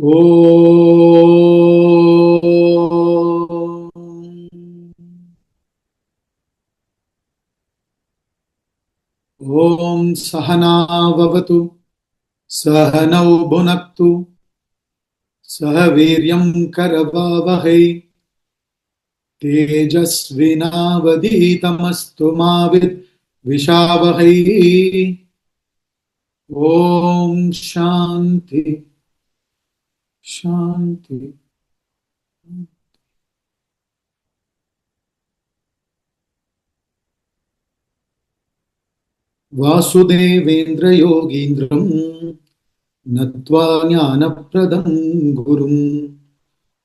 Om Sahana Vavatu Sahanau Bhunaktu Sahaviryam Karavavahai Tejasvinavaditamastu Mavid Vishavahai. Om Shanti Shanti. Vasudevendra Yogindram Natva Jnanapradam Gurum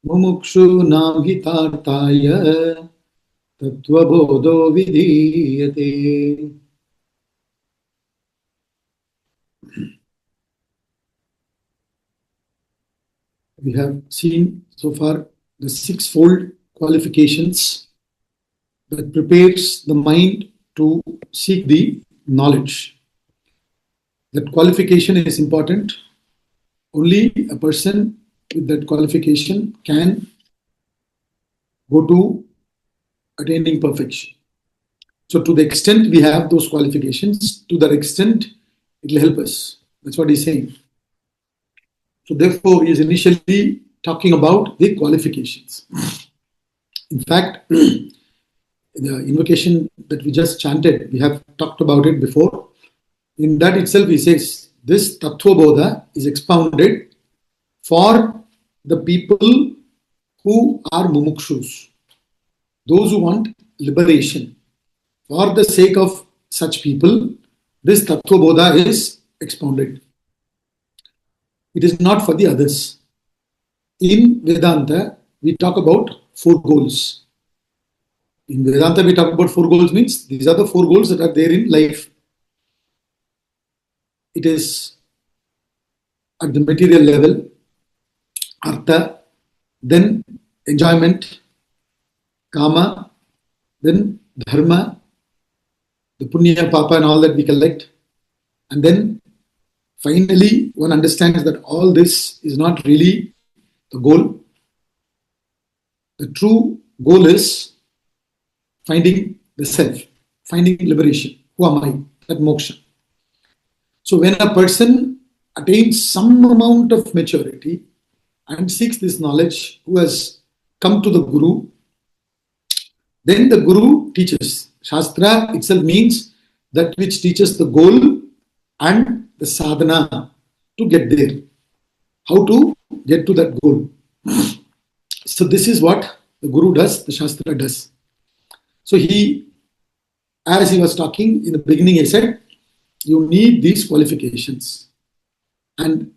Mumukshu Namhitartaya Tattva Bodho Vidhiyate. We have seen so far the sixfold qualifications that prepares the mind to seek the knowledge. That qualification is important. Only a person with that qualification can go to attaining perfection. So to the extent we have those qualifications, to that extent it will help us. That's what he's saying. So therefore he is initially talking about the qualifications. In fact, the invocation that we just chanted, we have talked about it before. In that itself he says, this Tattva Bodha is expounded for the people who are mumukshus, those who want liberation. For the sake of such people, this Tattva Bodha is expounded. It is not for the others. In Vedanta, we talk about 4 goals. In Vedanta, we talk about 4 goals, means these are the 4 goals that are there in life. It is at the material level, artha, then enjoyment, kama, then dharma, the punya, papa and all that we collect. And then finally one understands that all this is not really the goal. The true goal is finding the self, finding liberation. Who am I? That moksha. So when a person attains some amount of maturity and seeks this knowledge, who has come to the Guru, then the Guru teaches. Shastra itself means that which teaches the goal and the sadhana to get there. How to get to that goal. So this is what the Guru does, the Shastra does. So he, as he was talking in the beginning, he said, you need these qualifications. And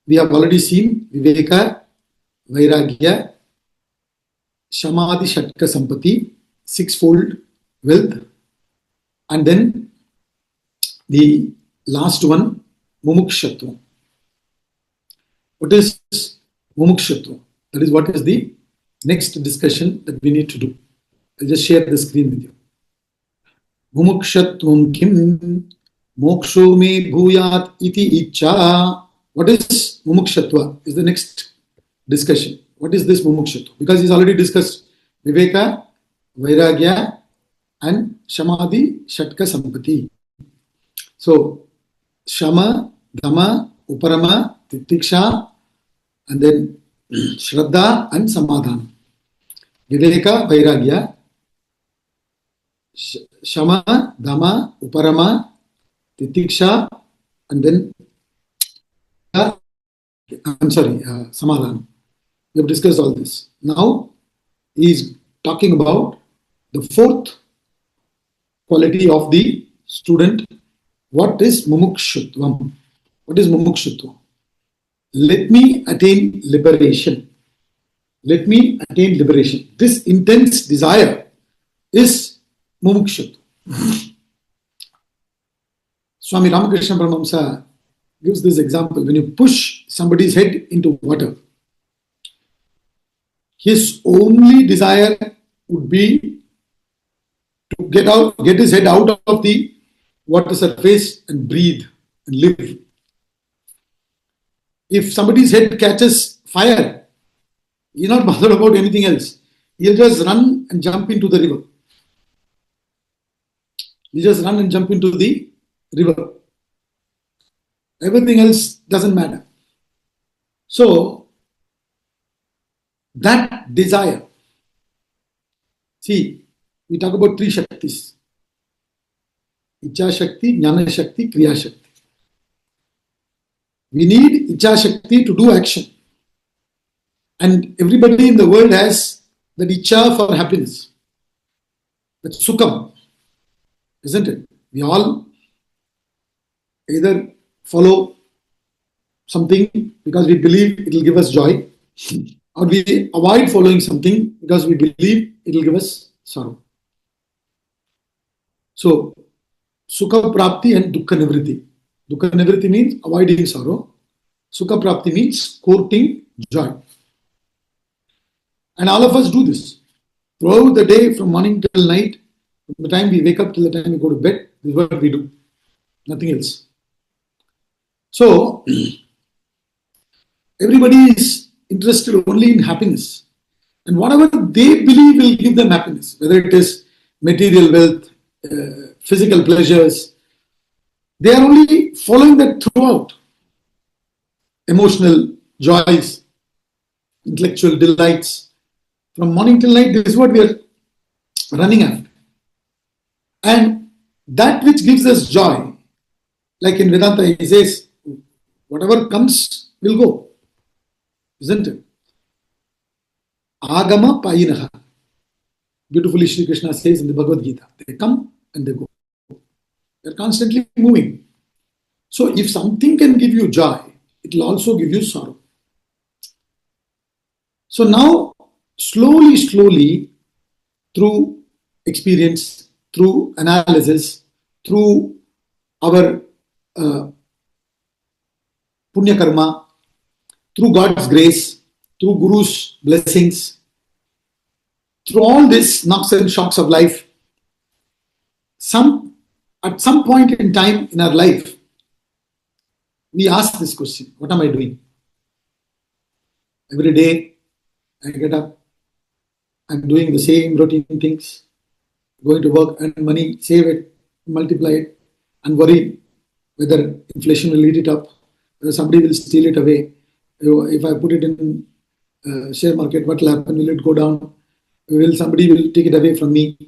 we have already seen Viveka, Vairagya, Shamadhi Shatka Sampati, 6-fold wealth, and then the last one, Mumukshatva. What is Mumukshatva? That is what is the next discussion that we need to do. I'll just share the screen with you. Mumukshatvam kim moksho me bhuyat iti icha. What is Mumukshatva? Is the next discussion. What is this Mumukshatva? Because he's already discussed Viveka, Vairagya and Shamadhi Shatka Sampati. So Shama, Dhamma, Uparama, Titiksha, and then Shraddha and Samadhana. Viveka, Vairagya, Shama, Dhamma, Uparama, Titiksha, and then Samadhana. We have discussed all this. Now he is talking about the 4th quality of the student. What is Mumukshutvam? What is Mumukshutvam? Let me attain liberation. Let me attain liberation. This intense desire is Mumukshutva. Swami Ramakrishna Paramahamsa gives this example. When you push somebody's head into water, his only desire would be to get his head out of the water surface and breathe and live. If somebody's head catches fire. He's not bothered about anything else. He'll just run and jump into the river. You just run and jump into the river. Everything else doesn't matter. So, that desire. See, we talk about three Shaktis. Icha Shakti, Jnana Shakti, Kriya Shakti. We need Icha Shakti to do action. And everybody in the world has that Icha for happiness. That's Sukham. Isn't it? We all either follow something because we believe it will give us joy, or we avoid following something because we believe it will give us sorrow. So, Sukha Prapti and Dukkha Nivritti. Dukkha Nivritti means avoiding sorrow. Sukha Prapti means courting joy. And all of us do this. Throughout the day, from morning till night, from the time we wake up till the time we go to bed, this is what we do. Nothing else. So, everybody is interested only in happiness. And whatever they believe will give them happiness, whether it is material wealth, physical pleasures, they are only following that throughout. Emotional joys, intellectual delights. From morning till night, this is what we are running after. And that which gives us joy, like in Vedanta, he says, whatever comes will go. Isn't it? Agama Payinaha. Beautifully, Sri Krishna says in the Bhagavad-gita, they come and they go. They're constantly moving. So if something can give you joy, it will also give you sorrow. So now, slowly, through experience, through analysis, through our punya karma, through God's grace, through Guru's blessings, through all these knocks and shocks of life, at some point in time in our life, we ask this question, what am I doing? Every day, I get up, I'm doing the same routine things, going to work, earn money, save it, multiply it, and worry whether inflation will eat it up, whether somebody will steal it away. If I put it in share market, what will happen? Will it go down? Will somebody will take it away from me?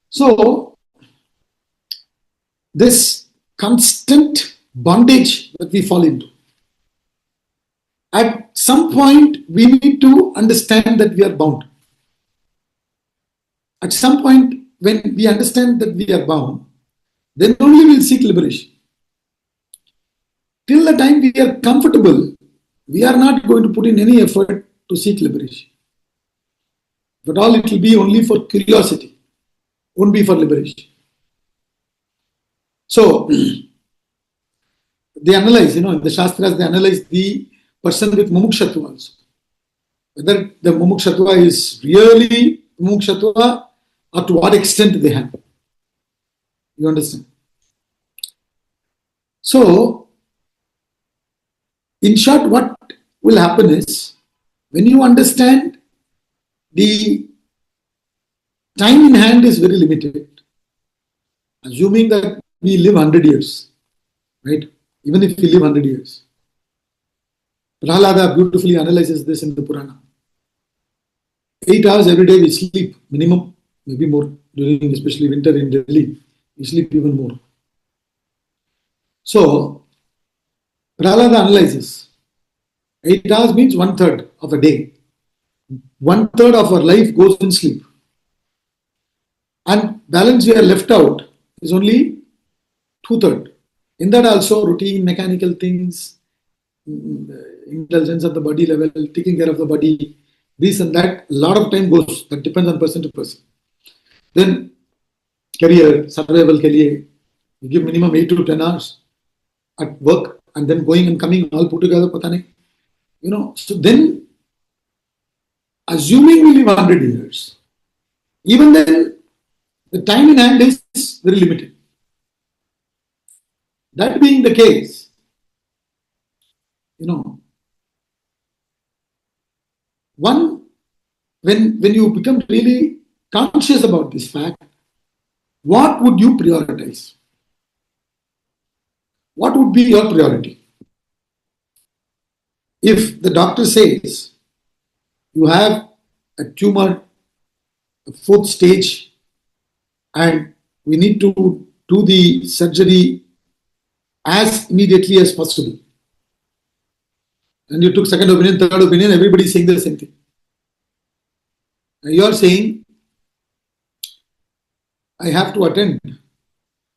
So this constant bondage that we fall into. At some point, we need to understand that we are bound. At some point, when we understand that we are bound, then only we will seek liberation. Till the time we are comfortable, we are not going to put in any effort to seek liberation. But all it will be only for curiosity, won't be for liberation. So, they analyze, in the Shastras, they analyze the person with mumukshatva also. Whether the mumukshatva is really mumukshatva or to what extent they have. You understand? So, in short, what will happen is, when you understand the time in hand is very limited, assuming that we live 100 years, right? Even if we live 100 years. Prahalada beautifully analyzes this in the Purana. 8 hours every day we sleep, minimum, maybe more, during especially winter in Delhi, we sleep even more. So, Prahalada analyzes, 8 hours means 1/3 of a day. 1/3 of our life goes in sleep. And balance we are left out is only 2/3. In that also routine, mechanical things, intelligence at the body level, taking care of the body, this and that, a lot of time goes. That depends on person to person. Then career, survival ke liye, you give minimum 8 to 10 hours at work, and then going and coming all put together, pata nahi. So then, assuming we live 100 years, even then, the time in hand is very limited. That being the case, One, when you become really conscious about this fact, what would you prioritize? What would be your priority? If the doctor says you have a tumor, a fourth stage, and we need to do the surgery as immediately as possible, and you took second opinion, third opinion, everybody is saying the same thing. And you are saying, I have to attend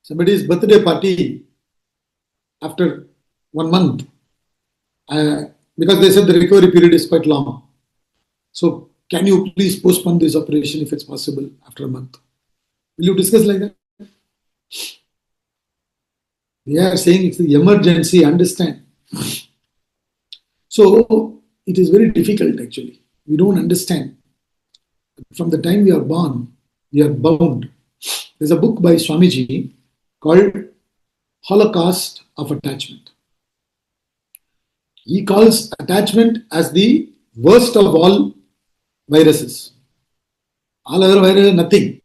somebody's birthday party after 1 month because they said the recovery period is quite long. So can you please postpone this operation if it's possible after a month? Will you discuss like that? They are saying it's the emergency, understand. So it is very difficult actually. We don't understand. From the time we are born, we are bound. There's a book by Swamiji called Holocaust of Attachment. He calls attachment as the worst of all viruses. All other viruses, nothing.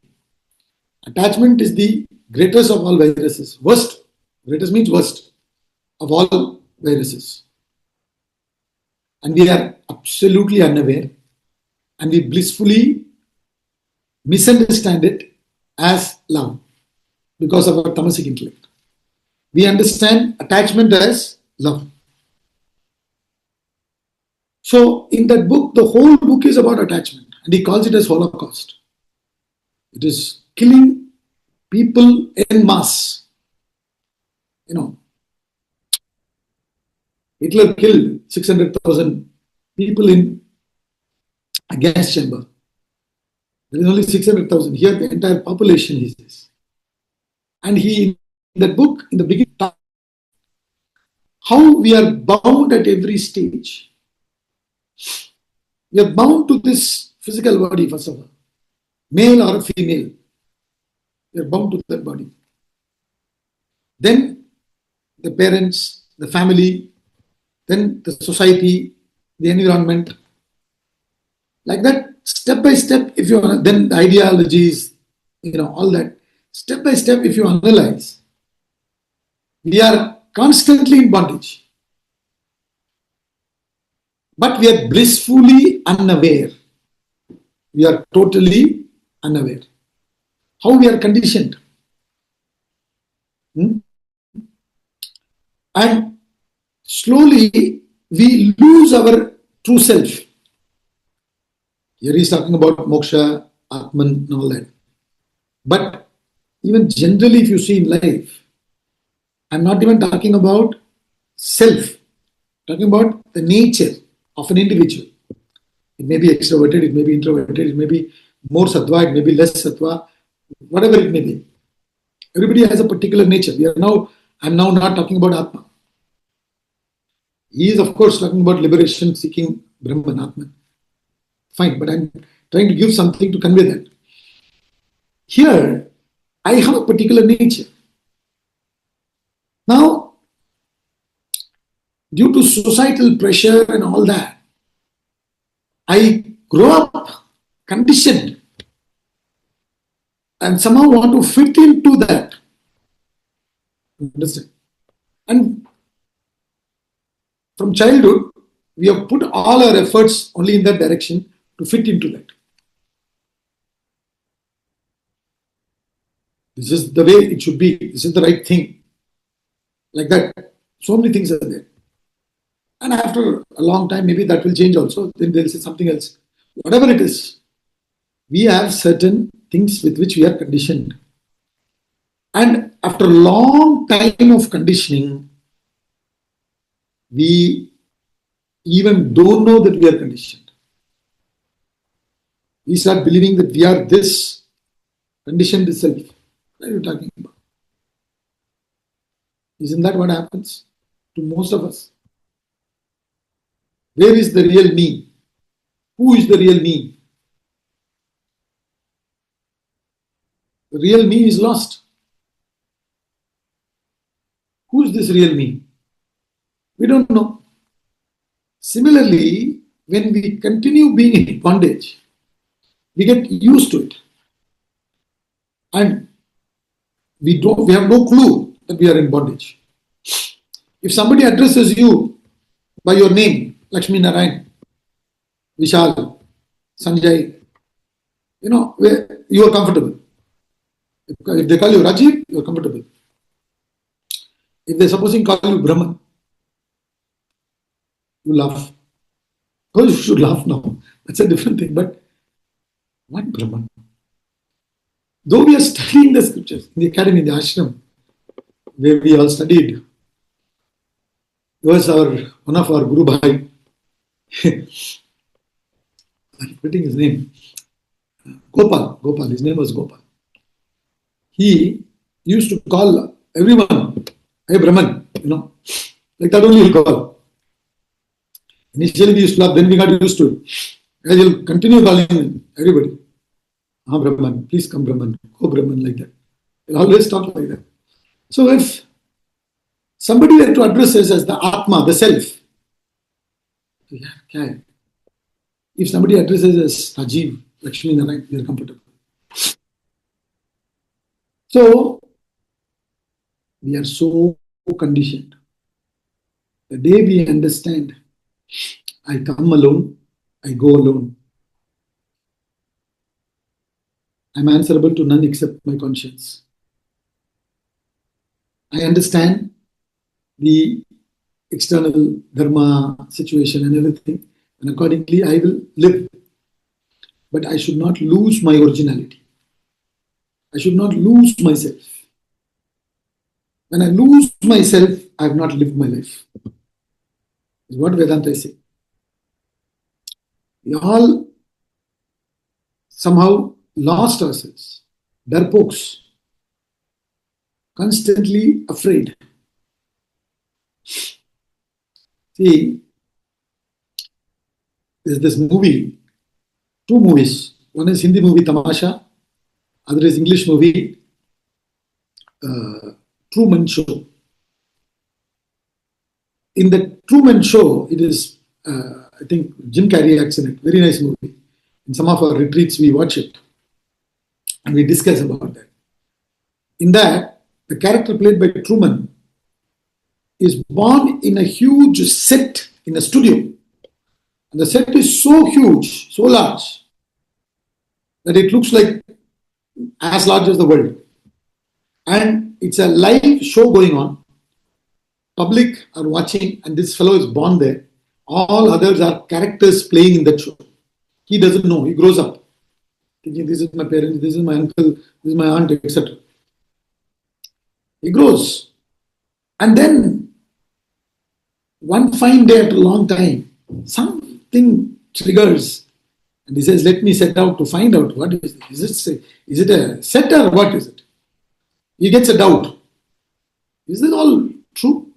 Attachment is the greatest of all viruses. Worst. Greatest means worst of all viruses. And we are absolutely unaware, and we blissfully misunderstand it as love because of our tamasic intellect. We understand attachment as love. So in that book, the whole book is about attachment, and he calls it as Holocaust. It is killing people en masse. Hitler killed 600,000 people in a gas chamber. There is only 600,000. Here the entire population is this. And he, in that book, in the beginning, how we are bound at every stage. We are bound to this physical body, first of all. Male or female. We are bound to that body. Then the parents, the family, then the society, the environment. Like that, step by step, if you then the ideologies, all that. Step by step, if you analyze, we are constantly in bondage. But we are blissfully unaware. We are totally unaware. How we are conditioned. And slowly we lose our true self. Here he is talking about moksha, Atman, and all that. But even generally, if you see in life, I'm not even talking about self, I'm talking about the nature of an individual. It may be extroverted, it may be introverted, it may be more sattva, it may be less sattva, whatever it may be. Everybody has a particular nature. I'm now not talking about Atma. He is, of course, talking about liberation, seeking Brahman, Atman. Fine, but I'm trying to give something to convey that. Here, I have a particular nature. Now, due to societal pressure and all that, I grow up conditioned and somehow want to fit into that. Understand? And from childhood, we have put all our efforts only in that direction to fit into that. This is the way it should be. This is the right thing. Like that. So many things are there. And after a long time, maybe that will change also. Then they'll say something else. Whatever it is, we have certain things with which we are conditioned. And after a long time of conditioning, we even don't know that we are conditioned. We start believing that we are this conditioned self. What are you talking about? Isn't that what happens to most of us? Where is the real me? Who is the real me? The real me is lost. Who is this real me? We don't know. Similarly, when we continue being in bondage, we get used to it. And we have no clue that we are in bondage. If somebody addresses you by your name, Lakshmi Narayan, Vishal, Sanjay, you are comfortable. If they call you Rajiv, you are comfortable. If they're supposing call you Brahman, you laugh. Oh, you should laugh now. That's a different thing. But what Brahman? Though we are studying the scriptures in the academy, in the ashram, where we all studied, there was one of our Guru Bhai, I'm forgetting his name, Gopal, his name was Gopal. He used to call everyone, hey Brahman, like that only he'll call. Initially we used to laugh, then we got used to it. And he'll continue calling everybody. Ah, Brahman, please come Brahman, go Brahman, like that. He'll always talk like that. So if somebody were to address us as the Atma, the self, if somebody addresses as Rajiv, Lakshmi Narayan, we are comfortable. So we are so conditioned. The day we understand, I come alone, I go alone. I'm answerable to none except my conscience. I understand the external dharma situation and everything, and accordingly I will live. But I should not lose my originality. I should not lose myself. When I lose myself, I have not lived my life. Is what Vedanta is saying. We all somehow lost ourselves, darpokes, constantly afraid. See, there's this movie, two movies. One is Hindi movie Tamasha, other is English movie Truman Show. In the Truman Show, it is, I think, Jim Carrey acts in it. Very nice movie. In some of our retreats, we watch it and we discuss about that. In that, the character played by Truman is born in a huge set in a studio. And the set is so huge, so large, that it looks like as large as the world. And it's a live show going on. Public are watching, and this fellow is born there. All others are characters playing in that show. He doesn't know. He grows up thinking, this is my parents, this is my uncle, this is my aunt, etc. He grows. And then, one fine day after a long time, something triggers. And he says, let me set out to find out what is it. Is it a set or what is it? He gets a doubt. Is this all true?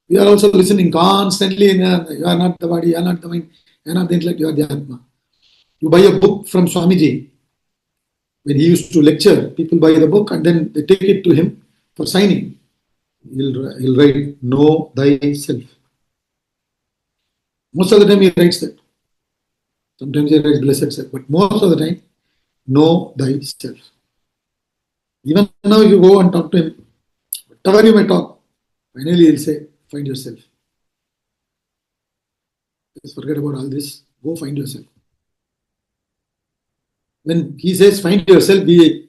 We are also listening constantly. You are not the body, you are not the mind, you are not the intellect, you are the Atma. You buy a book from Swamiji. When he used to lecture, people buy the book and then they take it to him for signing. He'll write, know thyself. Most of the time he writes that. Sometimes he writes blessed self, but most of the time, know thyself. Even now you go and talk to him, whatever you may talk, finally he'll say, find yourself. Just forget about all this, go find yourself. When he says find yourself, we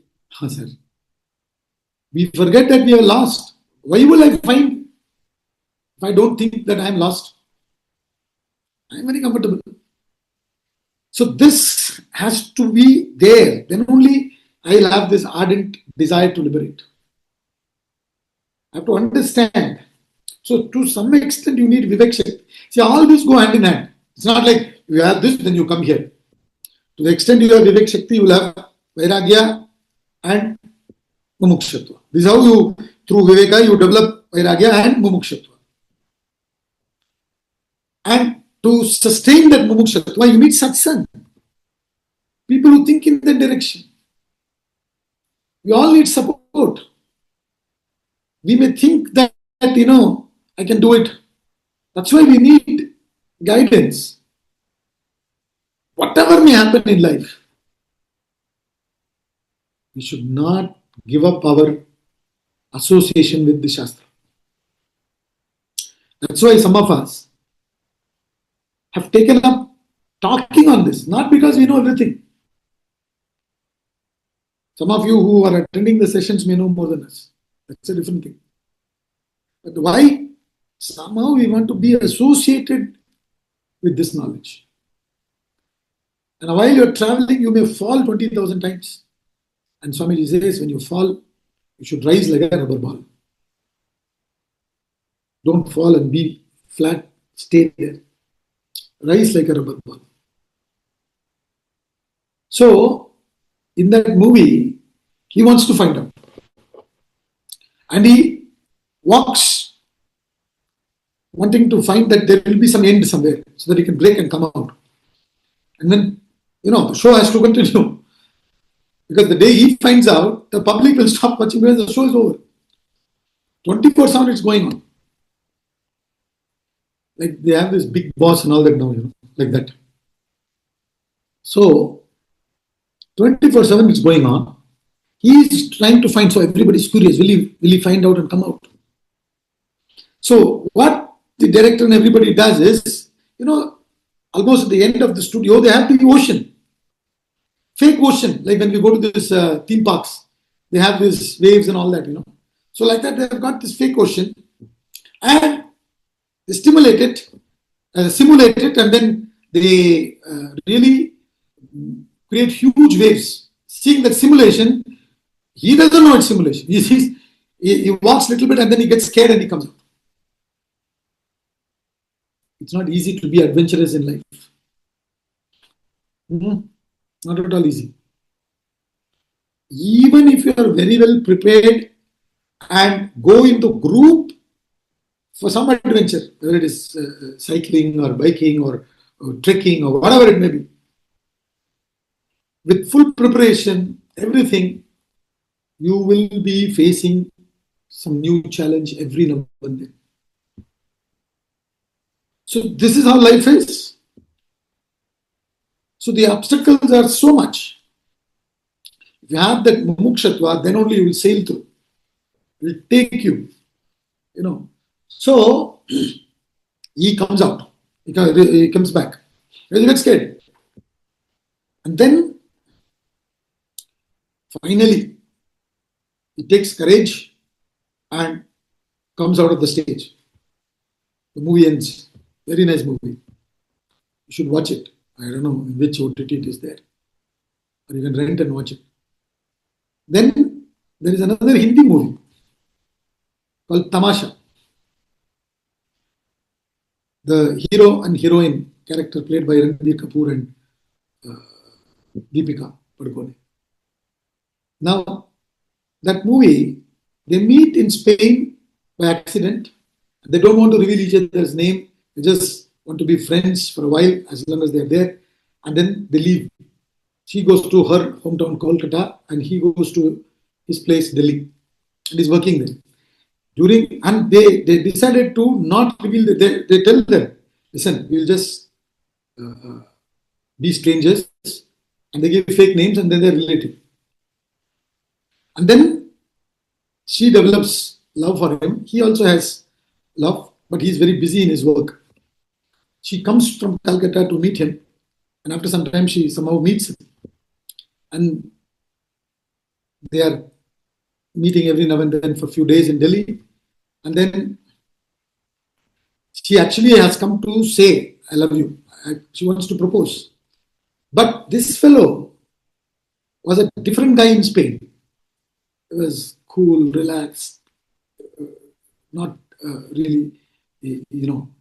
forget that we are lost. Why will I find if I don't think that I am lost? I am very comfortable. So this has to be there. Then only I will have this ardent desire to liberate. I have to understand. So to some extent you need Vivek Shakti. See, all these go hand in hand. It's not like you have this, then you come here. To the extent you have Vivek Shakti, you will have Vairagya and Mumukshatva. This is how you, through Viveka, you develop Vairagya and Mumukshatva. And to sustain that Mumukshatva, you need satsang. People who think in that direction. We all need support. We may think that, I can do it. That's why we need guidance. whatever may happen in life, we should not give up our association with the Shastra. That's why some of us have taken up talking on this, not because we know everything. Some of you who are attending the sessions may know more than us. That's a different thing. But why? Somehow we want to be associated with this knowledge. And while you're traveling, you may fall 20,000 times. And Swamiji says, when you fall, you should rise like a rubber ball. Don't fall and be flat, stay there. Rise like a rubber ball. So, in that movie, he wants to find out. And he walks, wanting to find that there will be some end somewhere, so that he can break and come out. And then, the show has to continue. Because the day he finds out, the public will stop watching because the show is over. 24/7 it's going on. Like they have this big boss and all that now, like that. So, 24/7 it's going on. He's trying to find, so everybody's curious, will he find out and come out? So, what the director and everybody does is, almost at the end of the studio, they have the ocean. Fake ocean, like when we go to this theme parks, they have these waves and all that, So like that, they've got this fake ocean and they simulate it, and then they really create huge waves. Seeing that simulation, he doesn't know it's simulation. He walks a little bit and then he gets scared and he comes out. It's not easy to be adventurous in life. Not at all easy. Even if you are very well prepared and go into group for some adventure, whether it is cycling or biking or trekking or whatever it may be, with full preparation, everything, you will be facing some new challenge every now and then. So this is how life is. So the obstacles are so much. If you have that mumukshatva, then only you will sail through. It will take you, So he comes out. He comes back. He gets scared. And then finally he takes courage and comes out of the stage. The movie ends. Very nice movie. You should watch it. I don't know in which OTT it is there. Or you can rent and watch it. Then there is another Hindi movie called Tamasha. The hero and heroine character played by Ranbir Kapoor and Deepika Padukone. Now, that movie, they meet in Spain by accident. They don't want to reveal each other's name. They just want to be friends for a while, as long as they're there. And then they leave. She goes to her hometown, Kolkata, and he goes to his place, Delhi. And he's working there. And they decided to not reveal, they tell them, listen, we'll just be strangers. And they give fake names and then they're related. And then she develops love for him. He also has love, but he's very busy in his work. She comes from Calcutta to meet him. And after some time, she somehow meets him. And they are meeting every now and then for a few days in Delhi. And then she actually has come to say, I love you. She wants to propose. But this fellow was a different guy in Spain. He was cool, relaxed, not really,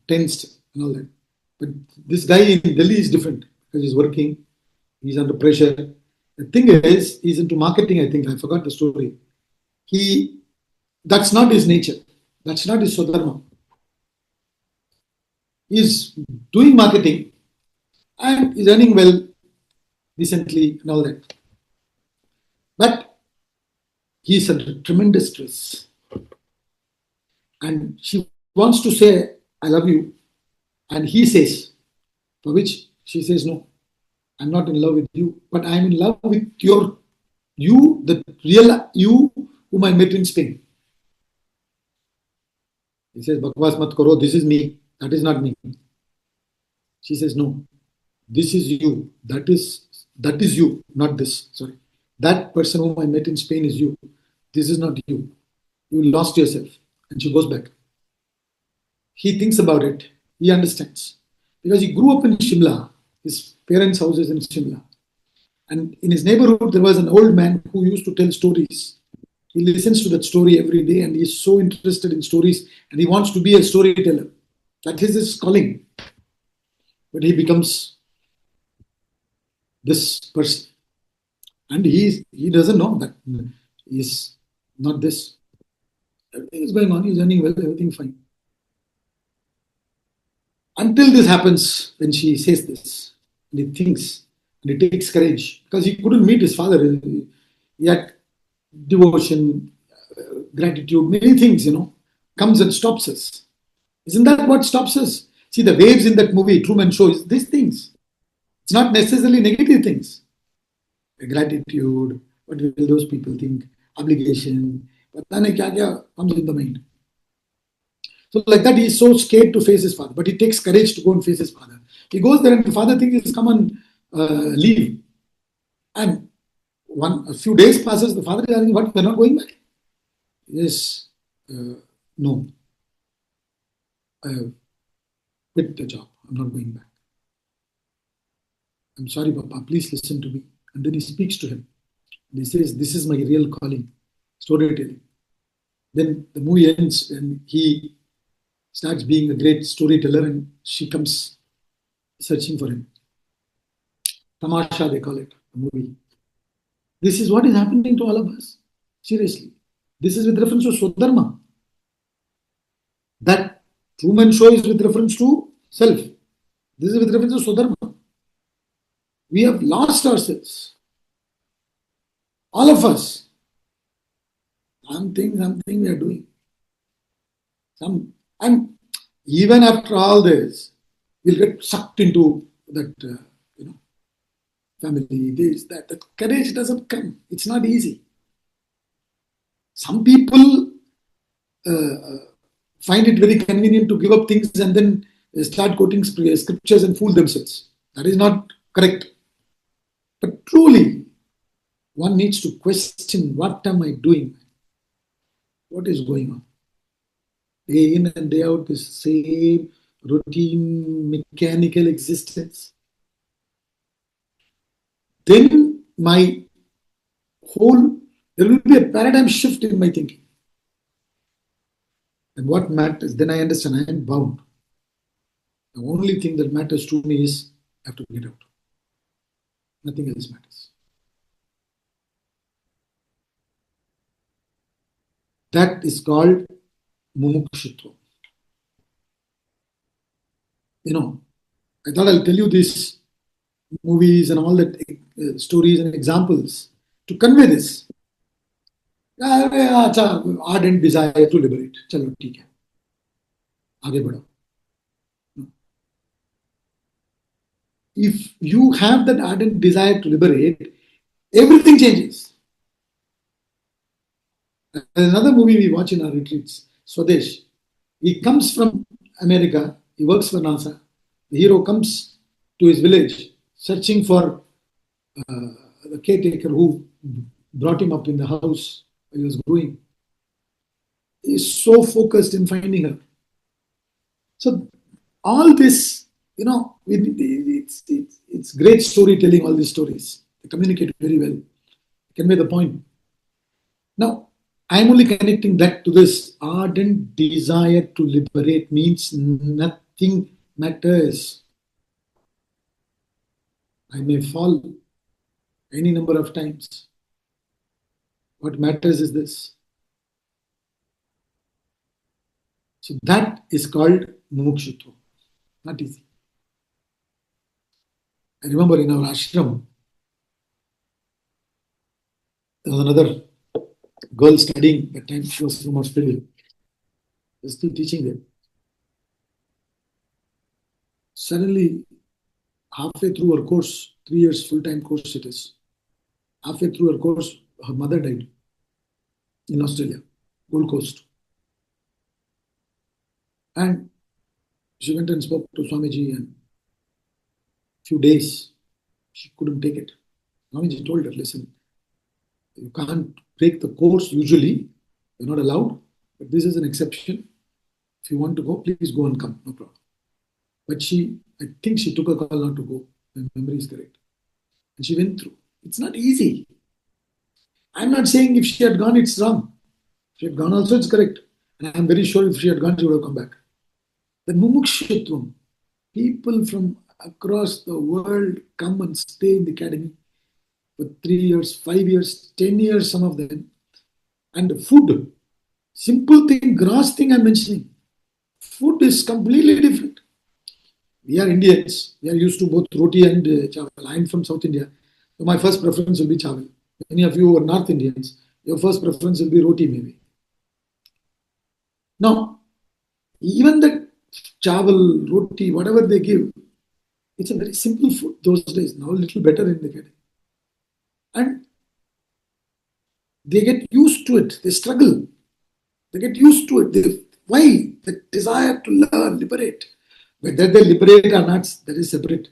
tensed and all that. But this guy in Delhi is different because he's working, he's under pressure. The thing is, he's into marketing, I think. I forgot the story. That's not his nature. That's not his Swadharma. He's doing marketing and he's earning well, decently and all that. But he's under tremendous stress. And she wants to say, I love you. And he says, for which she says no. I'm not in love with you, but I'm in love with you, the real you whom I met in Spain. He says, Bakwas mat karo, this is me. That is not me. She says, no, this is you. That is you, not this. Sorry. That person whom I met in Spain is you. This is not you. You lost yourself. And she goes back. He thinks about it. He understands. Because he grew up in Shimla. His parents' house is in Shimla. And in his neighborhood, there was an old man who used to tell stories. He listens to that story every day and he's so interested in stories and he wants to be a storyteller. That is his calling. But he becomes this person. And he doesn't know that he's not this. Everything is going on, he's earning well, everything fine. Until this happens, when she says this, and he thinks, and it takes courage, because he couldn't meet his father. He had devotion, gratitude, many things, comes and stops us. Isn't that what stops us? See, the waves in that movie, Truman Show, is these things. It's not necessarily negative things. Gratitude, what will those people think? Obligation, pata nahi kya comes in the mind. So like that, he is so scared to face his father, but he takes courage to go and face his father. He goes there and the father thinks, come on, leave. And a few days passes, the father is asking, what, we're not going back? Yes, no. I have quit the job. I'm not going back. I'm sorry, Papa, please listen to me. And then he speaks to him. And he says, this is my real calling, storytelling. Then the movie ends and he starts being a great storyteller and she comes searching for him. Tamasha, they call it, the movie. This is what is happening to all of us. Seriously. This is with reference to Swadharma. That Truman Show is with reference to self. This is with reference to Swadharma. We have lost ourselves. All of us. Something we are doing. And even after all this, we'll get sucked into that, family, this, that. That courage doesn't come. It's not easy. Some people find it very convenient to give up things and then start quoting scriptures and fool themselves. That is not correct. But truly, one needs to question, what am I doing? What is going on? Day in and day out, this same routine, mechanical existence. Then there will be a paradigm shift in my thinking. And what matters, then I understand I am bound. The only thing that matters to me is I have to get out. Nothing else matters. That is called mumukshutva. I thought I'll tell you these movies and all that stories and examples to convey this. Ardent desire to liberate. Chalo, theek hai. Aage badho. If you have that ardent desire to liberate, everything changes. Another movie we watch in our retreats, Swadesh. He comes from America, he works for NASA. The hero comes to his village searching for the caretaker who brought him up in the house he was growing. He is so focused in finding her. So all this, it's great storytelling, all these stories. They communicate very well. They convey the point. Now, I'm only connecting that to this ardent desire to liberate means nothing matters. I may fall any number of times. What matters is this. So that is called mumukshutva. Not easy. I remember in our ashram, there was another girl studying at the time. She was from Australia. I was still teaching them. Suddenly, halfway through her course, 3 years full-time course it is. Halfway through her course, her mother died in Australia, Gold Coast. And she went and spoke to Swamiji, and few days she couldn't take it. Swamiji told her, listen, you can't break the course usually, you're not allowed, but this is an exception. If you want to go, please go and come, no problem. But I think she took a call not to go, if my memory is correct. And she went through. It's not easy. I'm not saying if she had gone, it's wrong. If she had gone also, it's correct. And I'm very sure if she had gone, she would have come back. The mumukshutvam, people from across the world come and stay in the academy for 3 years, 5 years, 10 years, some of them. And the food, simple thing, gross thing I'm mentioning. Food is completely different. We are Indians. We are used to both roti and chawal. I'm from South India. So my first preference will be chawal. Many of you are North Indians. Your first preference will be roti maybe. Now, even the chawal, roti, whatever they give, it's a very simple food those days. Now a little better in the academy. And they get used to it. They struggle. They get used to it. Why? The desire to learn, liberate. Whether they liberate or not, that is separate.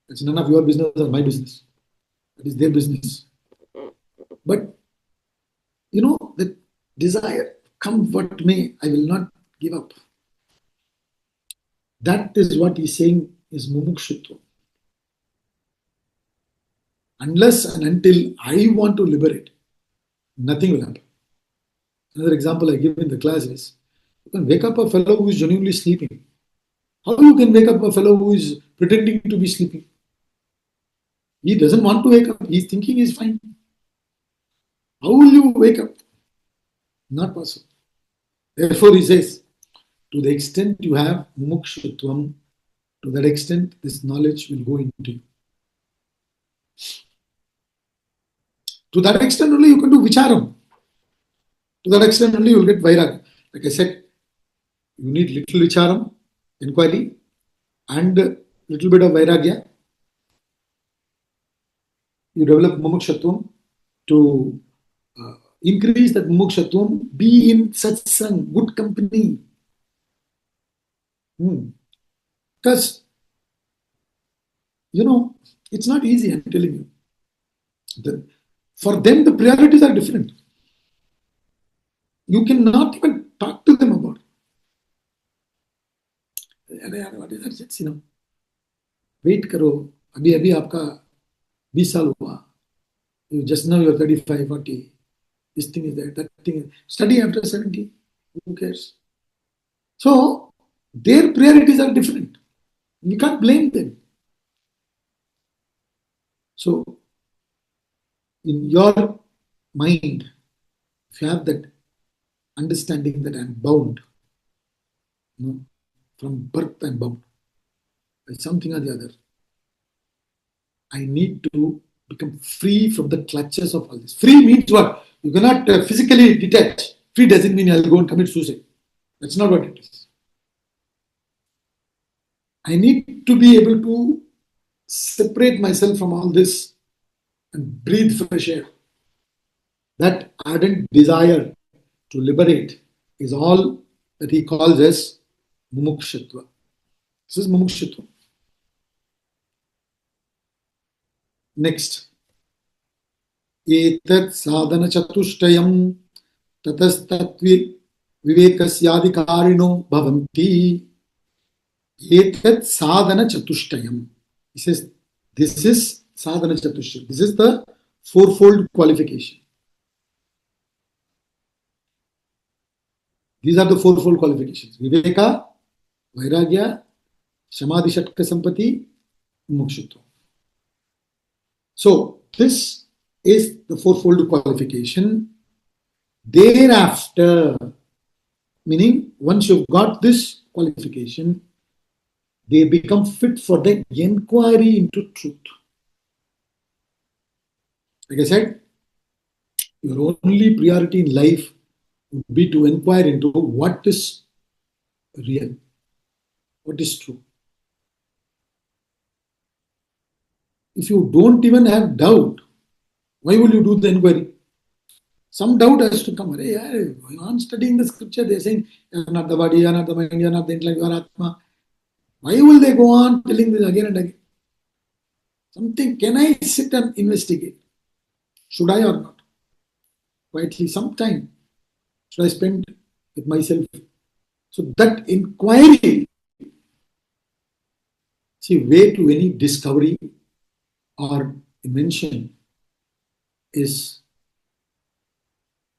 That's none of your business or my business. That is their business. But, the desire, come what may, I will not give up. That is what he's saying is mumukshutva. Unless and until I want to liberate, nothing will happen. Another example I give in the class is, you can wake up a fellow who is genuinely sleeping. How you can wake up a fellow who is pretending to be sleeping? He doesn't want to wake up. He's thinking he's fine. How will you wake up? Not possible. Therefore, he says, to the extent you have mumukshutvam, to that extent this knowledge will go into you. To that extent only you can do vicharam. To that extent only you will get vairagya. Like I said, you need little vicharam, inquiry, and little bit of vairagya. You develop mumukshutvam to increase that mumukshutvam, be in satsang, good company. Because, it's not easy, I'm telling you. For them, the priorities are different. You cannot even talk to them about it. What is that? Wait karo, abhi aapka 20 saal hua. Just now you're 35, 40. This thing is there, that thing is. Study after 70. Who cares? So, their priorities are different. You can't blame them. So, in your mind, if you have that understanding that I'm bound, from birth I'm bound by something or the other, I need to become free from the clutches of all this. Free means what? You cannot physically detach. Free doesn't mean I'll go and commit suicide. That's not what it is. I need to be able to separate myself from all this and breathe fresh air. That ardent desire to liberate is all that he calls as mumukshutva. This is mumukshutva. Next. Etat sadhana chatushtayam tatastatvi vivekasyadikarino bhavanti. Etat sadhana chatushtayam. He says, this is sadhana chatushtayam. This is the fourfold qualification. These are the fourfold qualifications. Viveka, Vairagya, Samadhi Shatka Sampati, Mukshutva. So, this is the fourfold qualification. Thereafter, meaning once you've got this qualification, they become fit for the inquiry into truth. Like I said, your only priority in life would be to inquire into what is real, what is true. if you don't even have doubt, why will you do the inquiry? Some doubt has to come. I'm studying the scripture, they're saying, you're not the body, you're not the mind, you're not the intellect, you're Atma. Why will they go on telling this again and again? Something, can I sit and investigate? Should I or not? Quietly, some time should I spend with myself? So that inquiry, see, way to any discovery or invention is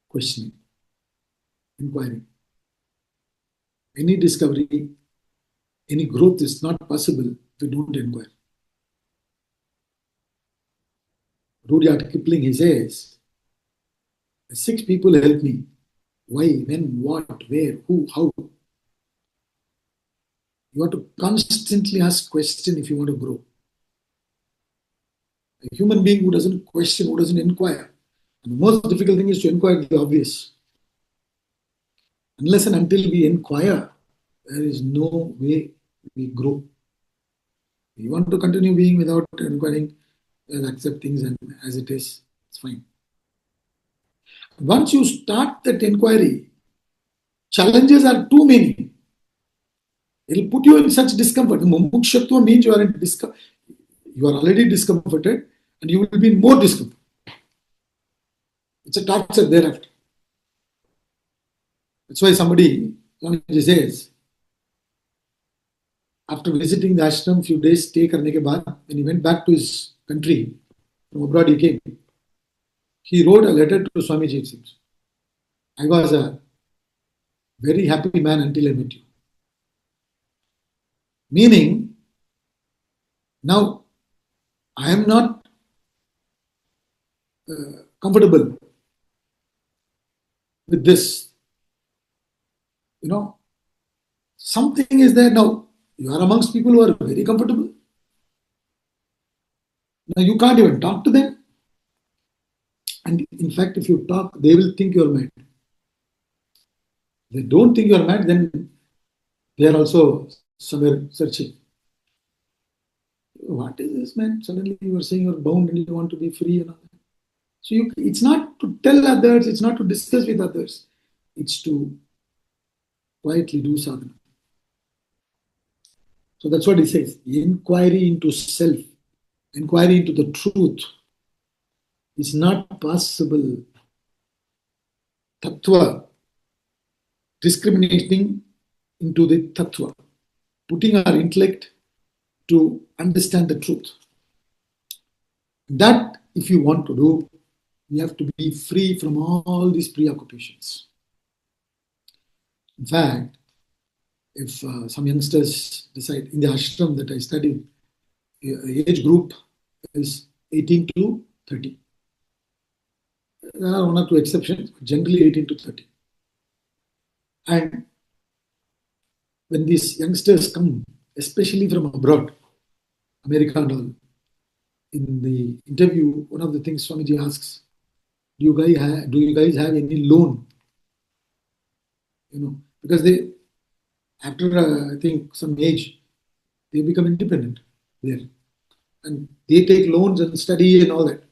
questioning, inquiring. Any discovery, any growth is not possible if we don't inquire. Rudyard Kipling, he says, 6 people help me. Why, when, what, where, who, how. You have to constantly ask questions if you want to grow. A human being who doesn't question, who doesn't inquire. And the most difficult thing is to inquire the obvious. Unless and until we inquire, there is no way we grow. We want to continue being without inquiring, and accept things and as it is, it's fine. Once you start that inquiry, challenges are too many. It will put you in such discomfort. Mumukshatva means you are in discomfort. You are already discomforted and you will be in more discomfort. It's a torture thereafter. That's why somebody says, after visiting the ashram, few days stay karne ke baad, when he went back to his country, from abroad he came, he wrote a letter to Swamiji, it seems. I was a very happy man until I met you. Meaning, now I am not comfortable with this. Something is there now. You are amongst people who are very comfortable. Now you can't even talk to them. And in fact, if you talk, they will think you are mad. If they don't think you are mad, then they are also somewhere searching. What is this, man? Suddenly you are saying you are bound and you want to be free and all that. So it's not to tell others, it's not to discuss with others. It's to quietly do sadhana. So that's what he says. Inquiry into self, inquiry into the truth is not possible. Tattva, discriminating into the tattva, putting our intellect to understand the truth. That, if you want to do, you have to be free from all these preoccupations. In fact, if some youngsters decide, in the ashram that I studied, age group is 18 to 30. There are 1 or 2 exceptions, generally 18 to 30. And when these youngsters come, especially from abroad, America and all, in the interview, one of the things Swamiji asks, do you guys have any loan? Because they, after I think some age, they become independent there. And they take loans and study and all that.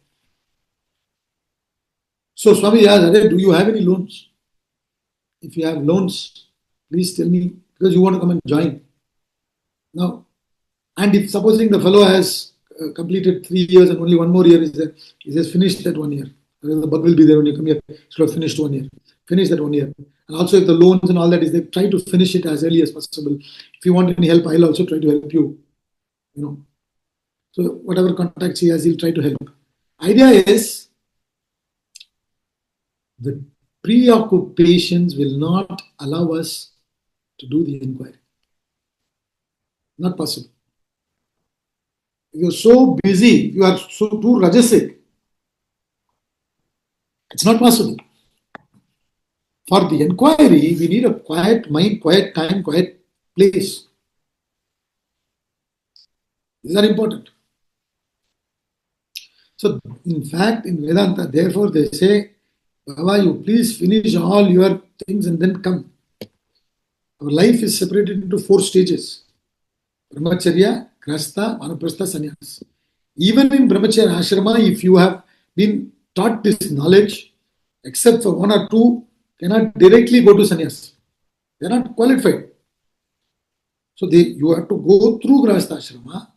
So Swami asks, do you have any loans? If you have loans, please tell me, because you want to come and join. Now, and if supposing the fellow has completed 3 years and only 1 more year is there, he says finish that 1 year. The bug will be there when you come here. Should have finished 1 year. Finish that 1 year. And also if the loans and all that is there, try to finish it as early as possible. If you want any help, I'll also try to help you. So whatever contacts he has, he'll try to help. Idea is, the preoccupations will not allow us to do the inquiry. Not possible. If you're so busy, you are so too rajasic, it's not possible. For the inquiry, we need a quiet mind, quiet time, quiet place. These are important. So, in fact, in Vedanta, therefore, they say, Baba, you please finish all your things and then come. Our life is separated into 4 stages. Brahmacharya, Grahastha, Vanaprastha, Sannyas. Even in brahmacharya ashrama, if you have been taught this knowledge, except for one or two, cannot directly go to sannyas. They are not qualified. So you have to go through grahastha ashrama,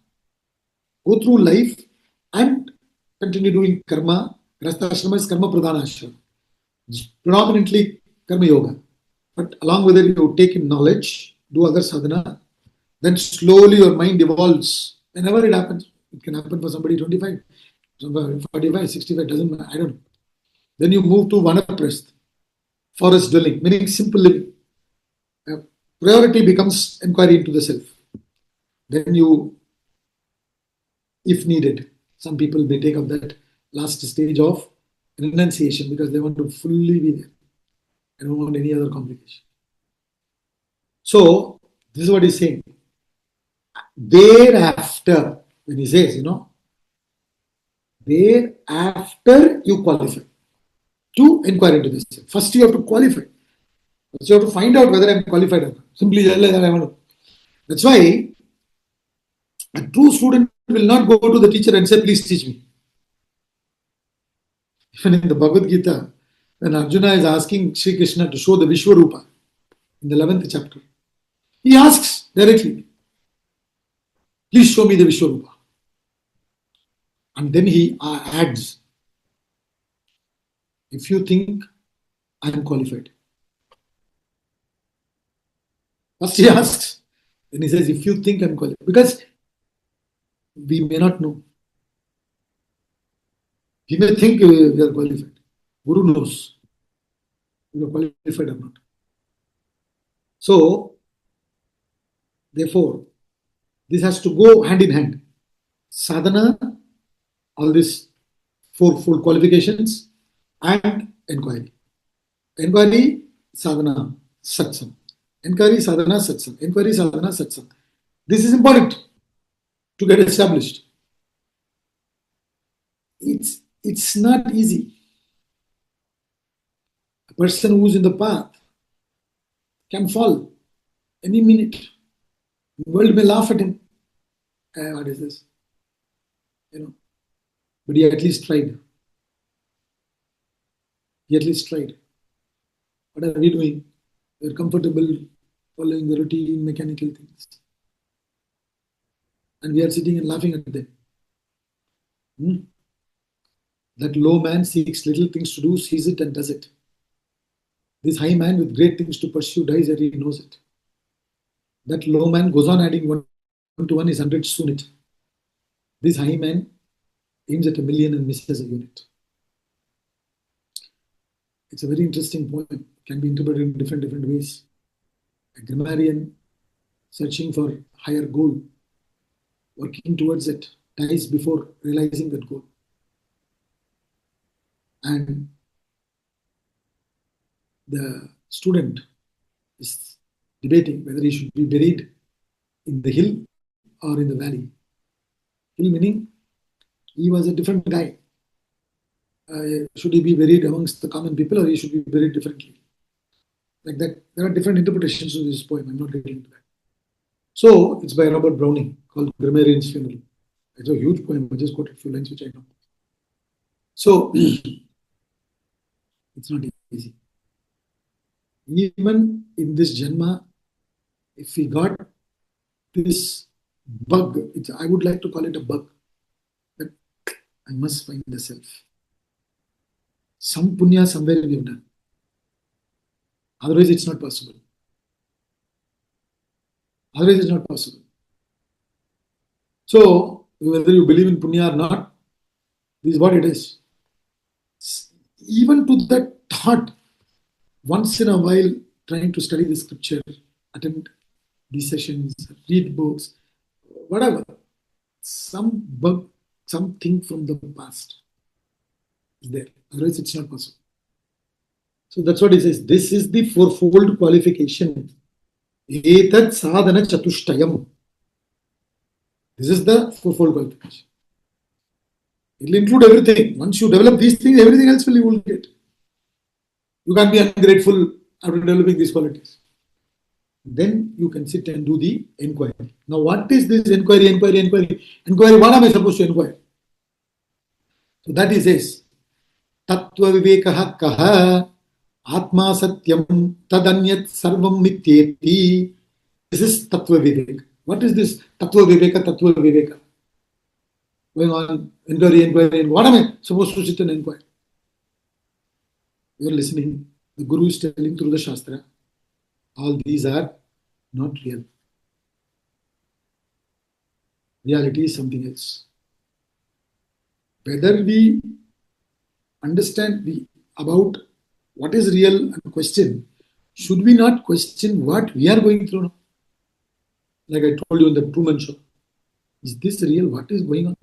go through life, and continue doing karma. Grahastha ashrama is karma pradhana ashrama, predominantly karma yoga. But along with it, you take in knowledge, do other sadhana, then slowly your mind evolves. Whenever it happens, it can happen for somebody 25, somebody 45, 65, doesn't matter, I don't know. Then you move to vanaprasth, forest dwelling, meaning simple living. Priority becomes inquiry into the self. Then you, if needed, some people may take up that last stage of renunciation because they want to fully be there. I don't want any other complication. So, this is what he's saying. Thereafter, when he says, thereafter you qualify to inquire into this. First, you have to qualify. First, you have to find out whether I'm qualified or not. Simply, that's why a true student will not go to the teacher and say, please teach me. Even in the Bhagavad Gita, when Arjuna is asking Sri Krishna to show the Vishwarupa in the 11th chapter, he asks directly, please show me the Vishwarupa. And then he adds, if you think I am qualified. First he asks, then he says, if you think I am qualified. Because we may not know. We may think we are qualified. Guru knows we are qualified or not. So, therefore, this has to go hand in hand. Sadhana, all these fourfold qualifications, and inquiry. Inquiry, sadhana, satsang. Inquiry, sadhana, satsang. Inquiry, sadhana, satsang. This is important to get established. It's not easy. A person who's in the path can fall any minute. The world may laugh at him. What is this? But he at least tried. He at least tried. What are we doing? We're comfortable following the routine, mechanical things. And we are sitting and laughing at them. That low man seeks little things to do, sees it and does it. This high man with great things to pursue dies and he knows it. That low man goes on adding 1 to 1 is 100 soon it. This high man aims at 1,000,000 and misses a unit. It's a very interesting poem. It can be interpreted in different ways. A grammarian searching for higher goal, working towards it, dies before realizing that goal. And the student is debating whether he should be buried in the hill or in the valley. Hill meaning he was a different guy. Should he be buried amongst the common people or he should be buried differently? Like that, there are different interpretations of this poem. I'm not getting into that. So it's by Robert Browning called Grammarian's Funeral. It's a huge poem. I just quoted a few lines which I know. So it's not easy. Even in this Janma, if we got this bug, I would like to call it a bug, that I must find the self. Some punya somewhere we have done. Otherwise, it's not possible. Otherwise, it's not possible. So, whether you believe in punya or not, this is what it is. Even to that thought, once in a while, trying to study the scripture, attend these sessions, read books, whatever, some bug, something from the past is there. Otherwise, it's not possible. So that's what he says. This is the fourfold qualification. Etat sadhana chatushtayam. This is the fourfold qualification. It will include everything. Once you develop these things, everything else you will get. You can't be ungrateful after developing these qualities. Then you can sit and do the inquiry. Now, what is this inquiry? Inquiry, what am I supposed to inquire? So that he says, Tattva vivekaha kaha atma satyam tadanyat sarvam mityeti. This is Tattva Vivek. What is this Tattva Viveka, Tattva Viveka? Going on, inquiry. What am I supposed to sit and inquire? You are listening. The Guru is telling through the Shastra. All these are not real. Reality is something else. Whether we understand about what is real and question, should we not question what we are going through now? Like I told you in the Truman Show. Is this real? What is going on?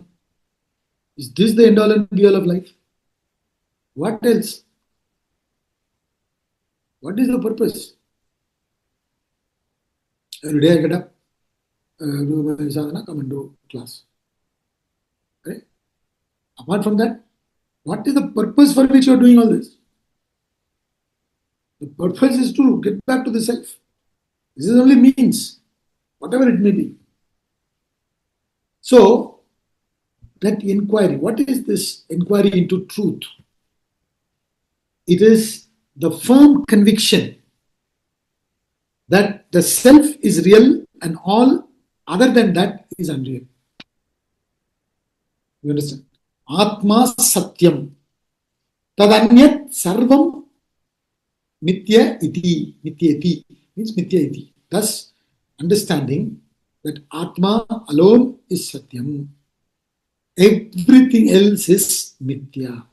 Is this the end all and be all of life? What else? What is the purpose? Every day I get up, do my sadhana, come and do class. Okay? Apart from that, what is the purpose for which you are doing all this? The purpose is to get back to the self. This is only means, whatever it may be. So, that inquiry, what is this inquiry into truth? It is the firm conviction that the self is real and all other than that is unreal. You understand? Atma satyam tadanyat sarvam mitya iti. Mityati means mitya iti. Thus, understanding that Atma alone is satyam. Everything else is mithya.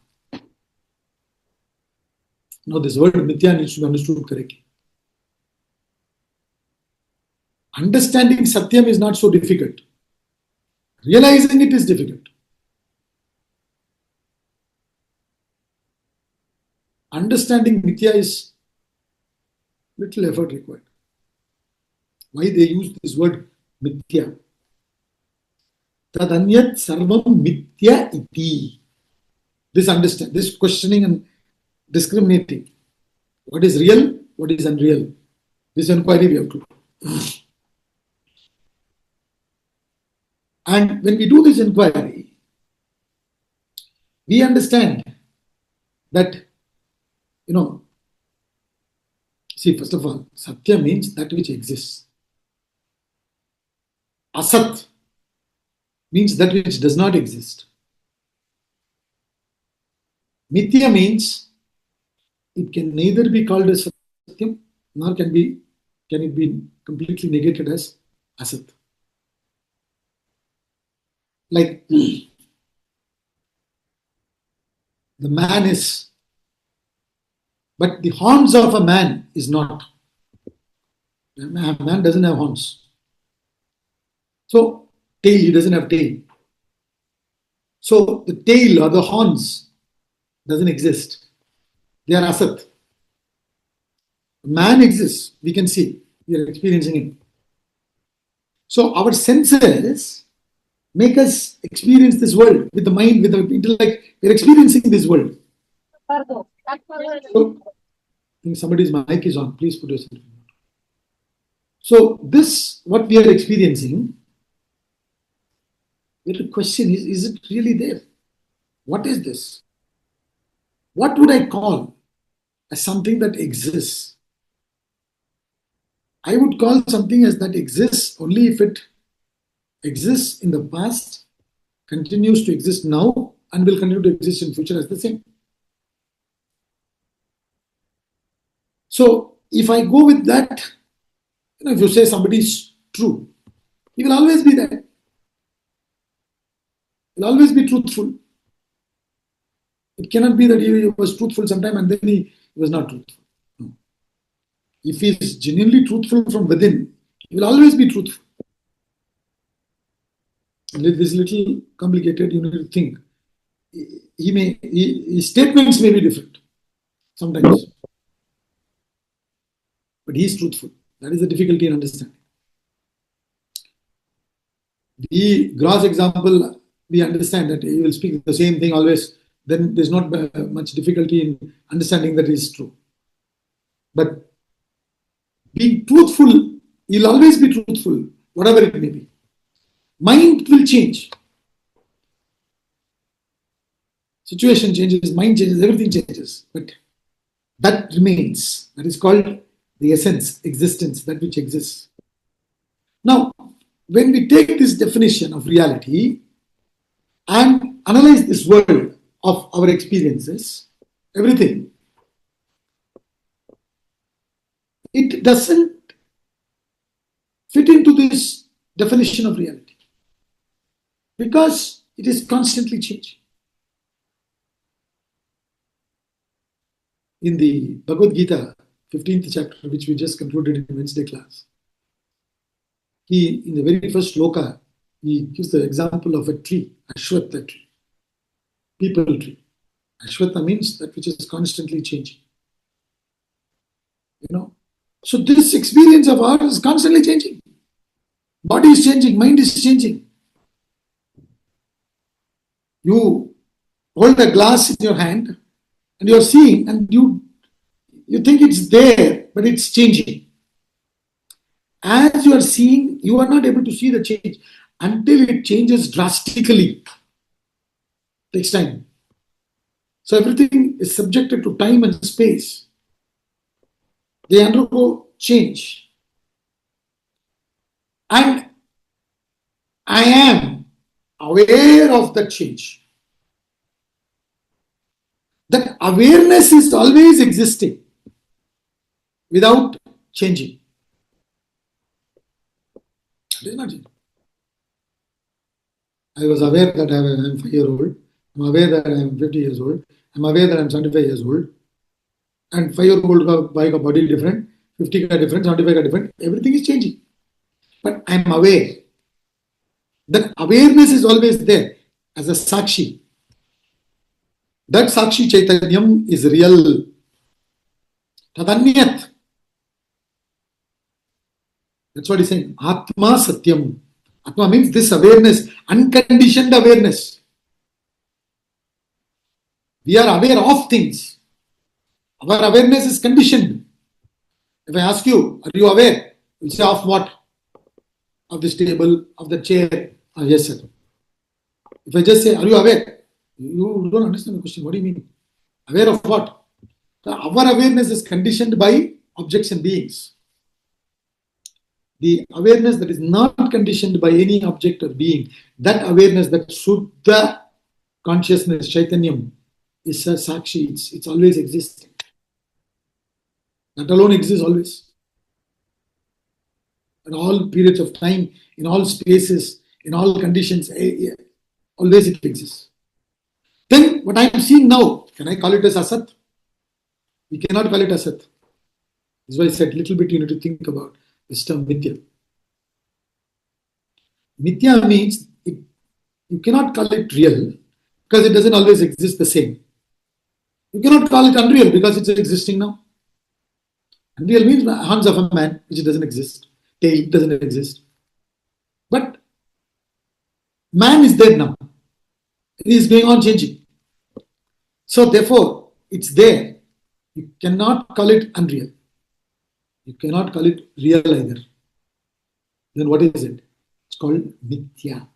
Now, this word mithya needs to be understood correctly. Understanding satyam is not so difficult. Realizing it is difficult. Understanding mithya is little effort required. Why they use this word mithya? Tadanyat sarvam mithya iti. This questioning and discriminating. What is real? What is unreal? This inquiry we have to do. And when we do this inquiry, we understand that, see, first of all, Satya means that which exists. Asat means that which does not exist. Mithya means it can neither be called as Satyam nor can it be completely negated as Asat. Like the man is, but the horns of a man is not. A man doesn't have horns. So, tail, he doesn't have tail. So, the tail or the horns doesn't exist. They are asat. Man exists. We can see. We are experiencing him. So, our senses make us experience this world with the mind, with the intellect. We are experiencing this world. So, I think somebody's mic is on. Please put yourself on. So, this, what we are experiencing, we have to question, is it really there? What is this? What would I call as something that exists? I would call something as that exists only if it exists in the past, continues to exist now, and will continue to exist in future as the same. So, if I go with that, if you say somebody is true, he will always be there. He will always be truthful. It cannot be that he was truthful sometime and then he was not truthful. No. If he is genuinely truthful from within, he will always be truthful. This is little complicated, you need to think. His statements may be different sometimes, but he is truthful. That is the difficulty in understanding. The gross example, we understand that he will speak the same thing always, then there's not much difficulty in understanding that is true. But being truthful, he'll always be truthful, whatever it may be. Mind will change. situation changes, mind changes, everything changes. But that remains. That is called the essence, existence, that which exists. Now, when we take this definition of reality and analyze this world of our experiences, everything, it doesn't fit into this definition of reality because it is constantly changing. In the Bhagavad-gita, 15th chapter, which we just concluded in Wednesday class, he, in the very first shloka, he gives the example of a tree, Ashwatha tree, people tree. Ashwatha means that which is constantly changing. So this experience of ours is constantly changing. Body is changing, mind is changing. You hold a glass in your hand and you are seeing and you think it's there, but it's changing. As you are seeing, you are not able to see the change until it changes drastically. It takes time. So everything is subjected to time and space. They undergo change. And I am aware of that change. That awareness is always existing without changing. It is not changing. I was aware that I am 5-year-old. I'm aware that I am 50 years old. I'm aware that I'm 75 years old. And 5-year-old by body different, 50 got different, 75 got different. Everything is changing. But I'm aware. That awareness is always there as a sakshi. That sakshi chaitanyam is real. Tadanyat. That's what he's saying. Atma satyam. Atma means this awareness, unconditioned awareness. We are aware of things. Our awareness is conditioned. If I ask you, are you aware? You'll say, of what? Of this table, of the chair. Oh, yes, sir. If I just say, are you aware? You don't understand the question. What do you mean? Aware of what? Our awareness is conditioned by objects and beings. The awareness that is not conditioned by any object or being, that awareness, that Shuddha consciousness, Chaitanyam, is a Sakshi. It's always existing. That alone exists always. At all periods of time, in all spaces, in all conditions, always it exists. Then what I am seeing now, can I call it as Asat? We cannot call it Asat. This is why I said a little bit you need to think about this term Mithya. Mithya means you cannot call it real because it doesn't always exist the same. You cannot call it unreal because it's existing now. Unreal means hands of a man, which doesn't exist. Tail doesn't exist. But man is there now. It is going on changing. So therefore, it's there. You cannot call it unreal. You cannot call it real either. Then what is it? It's called Mithya.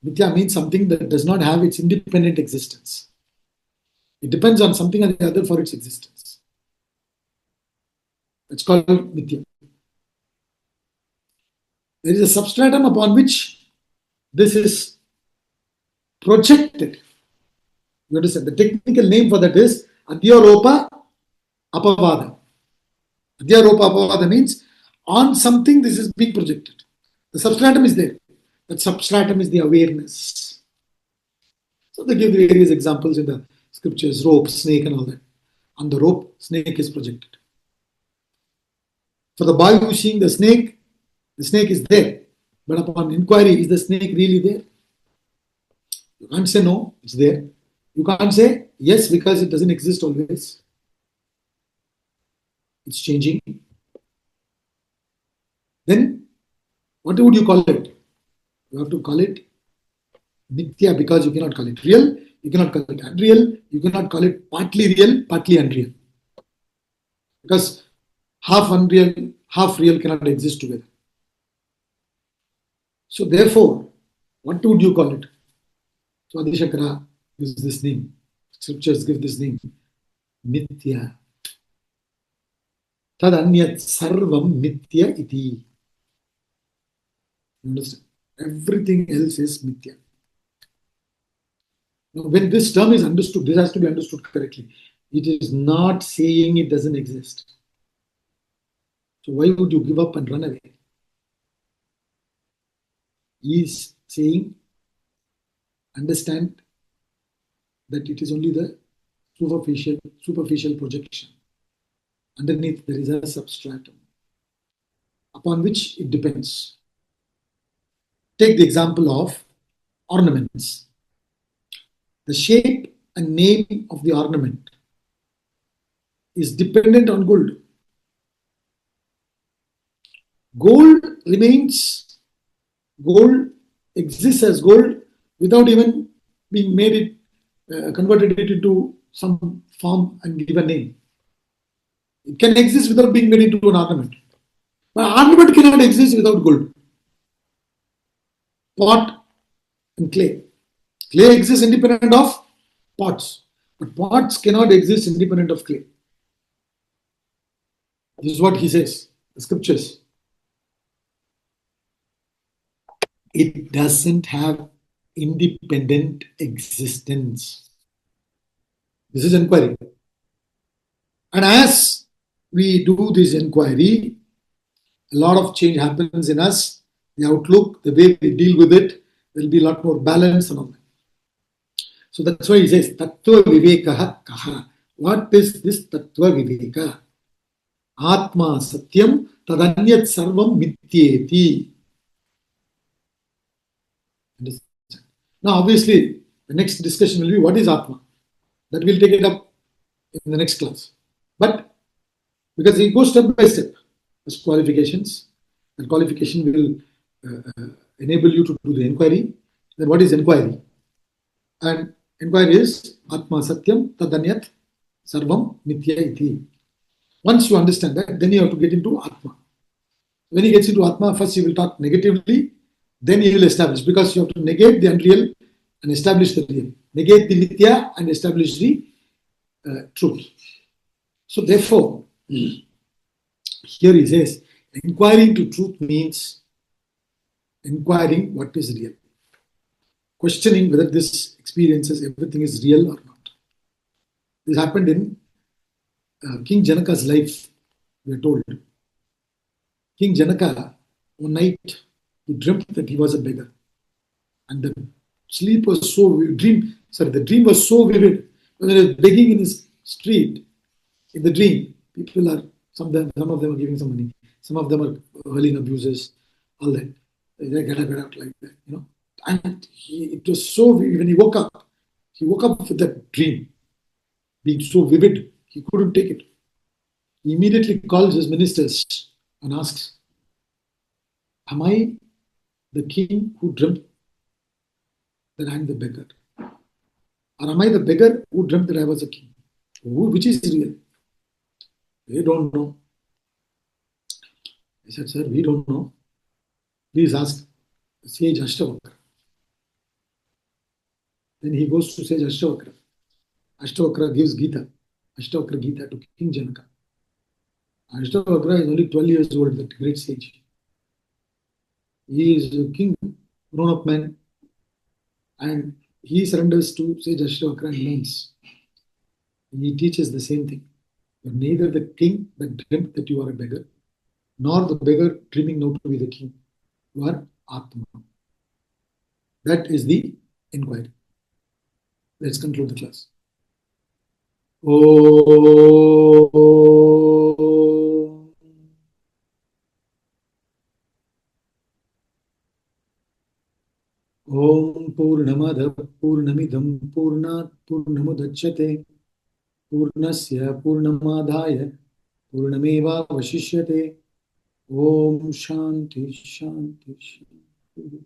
Mithya means something that does not have its independent existence. It depends on something or the other for its existence. It's called Mithya. There is a substratum upon which this is projected. You understand? The technical name for that is Adhyaropa Apavada. Adhyaropa Apavada means on something this is being projected. The substratum is there. That substratum is the awareness. So they give various examples in the scriptures, rope, snake and all that. On the rope, snake is projected. For the boy who is seeing the snake is there. But upon inquiry, is the snake really there? You can't say no, it's there. You can't say yes because it doesn't exist always. It's changing. Then, what would you call it? You have to call it Mithya because you cannot call it real, you cannot call it unreal, you cannot call it partly real, partly unreal. Because half unreal, half real cannot exist together. So therefore, what would you call it? So Adi Shankara gives this name. Scriptures give this name, Mithya. Tad anyat sarvam mithya iti. Understand? Everything else is mithya. Now, when this term is understood, this has to be understood correctly. It is not saying it doesn't exist. So why would you give up and run away? He is saying, understand that it is only the superficial projection. Underneath there is a substratum upon which it depends. Take the example of ornaments. The shape and name of the ornament is dependent on gold. Gold exists as gold without even being made it, converted it into some form and give a name. It can exist without being made into an ornament. But ornament cannot exist without gold. Pot and clay. Clay exists independent of pots, but pots cannot exist independent of clay. This is what he says, the scriptures. It doesn't have independent existence. This is inquiry. And as we do this inquiry, a lot of change happens in us, the outlook, the way we deal with it, there will be a lot more balance and all that. So that's why he says, Tattva Vivekaha Kaha. What is this Tattva Viveka? Atma Satyam Tadanyat Sarvam Mityeti. Now, obviously, the next discussion will be what is Atma? That we'll take it up in the next class. But because he goes step by step, as qualifications, and qualification will enable you to do the inquiry. Then what is inquiry? And inquiry is Atma Satyam Tadanyat Sarvam Mithya iti. Once you understand that, then you have to get into Atma. When he gets into Atma, first he will talk negatively, then he will establish, because you have to negate the unreal and establish the real. Negate the Mithya and establish the truth. So therefore, here he says, inquiring to truth means inquiring what is real. Questioning whether this experiences, everything is real or not. This happened in King Janaka's life, we are told. King Janaka, one night, he dreamt that he was a beggar. And the sleep was so the dream was so vivid. When he was begging in his street, in the dream, people are, some of them are giving some money, some of them are hurling abuses, all that. They get out like that, you know. And it was so, when he woke up with that dream, being so vivid, he couldn't take it. He immediately calls his ministers and asks, am I the king who dreamt that I am the beggar? Or am I the beggar who dreamt that I was a king? Which is real? They don't know. He said, sir, we don't know. Please ask sage Ashtavakra. Then he goes to sage Ashtavakra. Ashtavakra gives Ashtavakra Gita to King Janaka. Ashtavakra is only 12 years old, that great sage. He is a king, grown-up man, and he surrenders to sage Ashtavakra and learns. He teaches the same thing. You're neither the king that dreamt that you are a beggar, nor the beggar dreaming now to be the king. You are Atma. That is the inquiry. Let's conclude the class. Om Purnamada Purnamidam Purnat Purnamudachyate Purnasya Purnamadhaya Purnameva Vashishyate. Om Shanti Shanti Shanti.